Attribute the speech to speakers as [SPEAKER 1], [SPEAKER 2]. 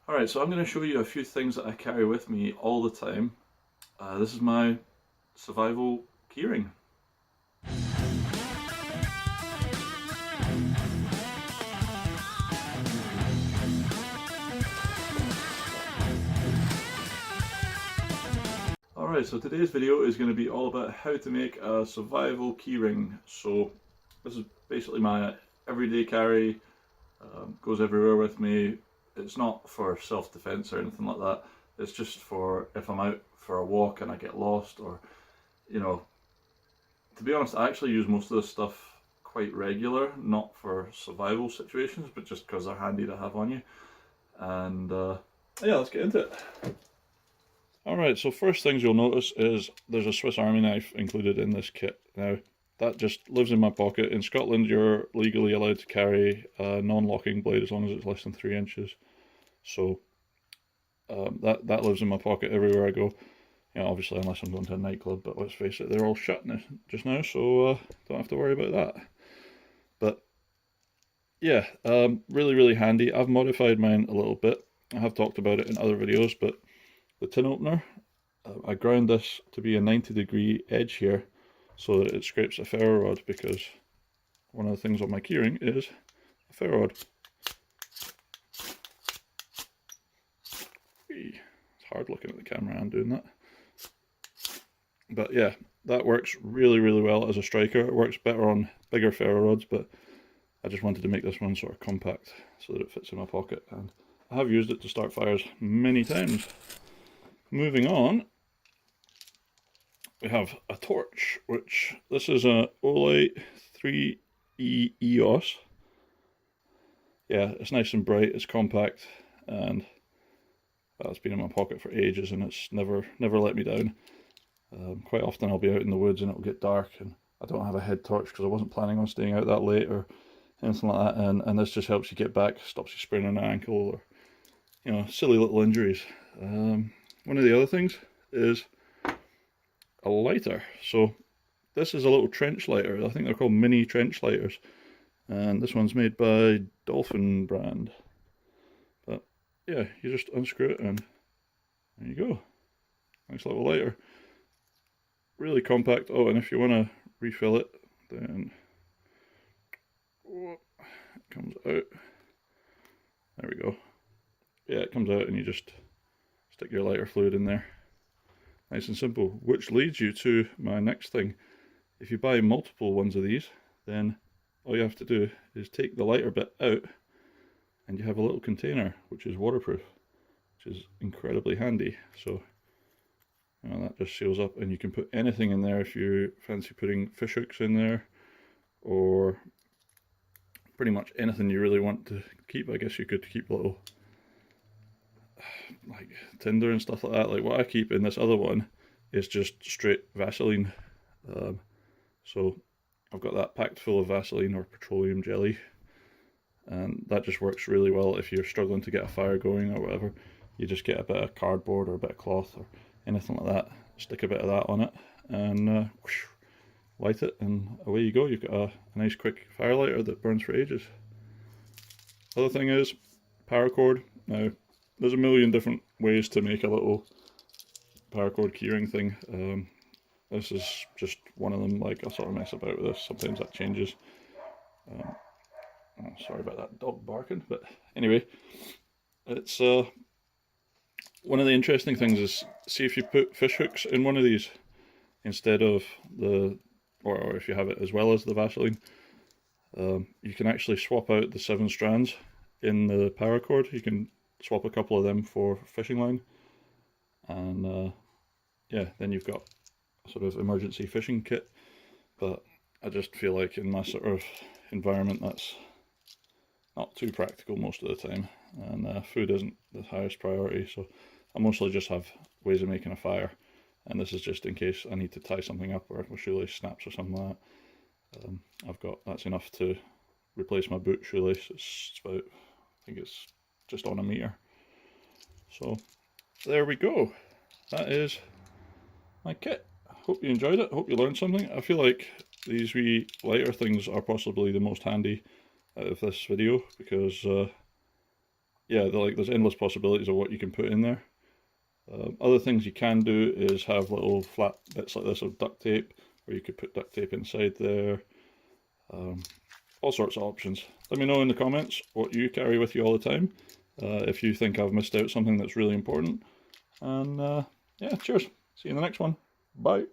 [SPEAKER 1] Alright, so I'm going to show you a few things that I carry with me all the time. This is my survival keyring. Alright, so today's video is going to be all about how to make a survival keyring. So this is basically my everyday carry, goes everywhere with me. It's not for self-defense or anything like that. It's just for if I'm out for a walk and I get lost, or, you know, to be honest, I actually use most of this stuff quite regular, not for survival situations, but just because they're handy to have on you. And yeah, let's get into it. Alright, so first things you'll notice is there's a Swiss Army knife included in this kit. Now, that just lives in my pocket. In Scotland, you're legally allowed to carry a non-locking blade as long as it's less than 3 inches. So that lives in my pocket everywhere I go. You know, obviously unless I'm going to a nightclub, but let's face it, they're all shut just now, so don't have to worry about that. But yeah, really handy. I've modified mine a little bit. I have talked about it in other videos, but the tin opener, I ground this to be a 90-degree edge here so that it scrapes a ferro rod, because one of the things on my keyring is a ferro rod. It's hard looking at the camera and doing that. But yeah, that works really well as a striker. It works better on bigger ferro rods, but I just wanted to make this one sort of compact so that it fits in my pocket, and I have used it to start fires many times. Moving on, we have a torch, which this is a Olight 3E EOS. Yeah, it's nice and bright, it's compact, and it's been in my pocket for ages, and it's never let me down. Quite often I'll be out in the woods and it'll get dark and I don't have a head torch because I wasn't planning on staying out that late or anything like that, and this just helps you get back, stops you spraining an ankle or, you know, silly little injuries. One of the other things is a lighter. So this is a little trench lighter. I think they're called mini trench lighters, and this one's made by Dolphin brand. But yeah, you just unscrew it and there you go. Nice little lighter. Really compact. Oh, and if you want to refill it, then it comes out. There we go. Yeah, it comes out and you just stick your lighter fluid in there. Nice and simple, which leads you to my next thing. If you buy multiple ones of these, then all you have to do is take the lighter bit out and you have a little container which is waterproof, which is incredibly handy. So you know, that just seals up and you can put anything in there. If you fancy putting fish hooks in there, or pretty much anything you really want to keep. I guess you could keep little like tinder and stuff like that. Like what I keep in this other one is just straight Vaseline. So I've got that packed full of Vaseline or petroleum jelly, and that just works really well if you're struggling to get a fire going or whatever. You just get a bit of cardboard or a bit of cloth or anything like that, stick a bit of that on it, and whoosh, light it, and away you go. You've got a nice quick fire lighter that burns for ages. Other thing is paracord. Now, there's a million different ways to make a little paracord keyring thing. This is just one of them. Like, I sort of mess about with this. Sometimes that changes. Oh, sorry about that dog barking, but anyway, it's one of the interesting things is, see if you put fish hooks in one of these instead of the, or if you have it as well as the Vaseline, you can actually swap out the 7 strands in the paracord. You can swap a couple of them for fishing line, and yeah, then you've got a sort of emergency fishing kit. But I just feel like in my sort of environment that's not too practical most of the time, and food isn't the highest priority, so I mostly just have ways of making a fire, and this is just in case I need to tie something up or if my shoelace snaps or something like that. I've got, that's enough to replace my boot shoelace. It's about, I think it's just on a meter. So there we go. That is my kit. Hope you enjoyed it. Hope you learned something. I feel like these wee lighter things are possibly the most handy out of this video, because yeah, there's endless possibilities of what you can put in there. Other things you can do is have little flat bits like this of duct tape, where you could put duct tape inside there. All sorts of options. Let me know in the comments what you carry with you all the time, if you think I've missed out something that's really important. And yeah, cheers. See you in the next one. Bye.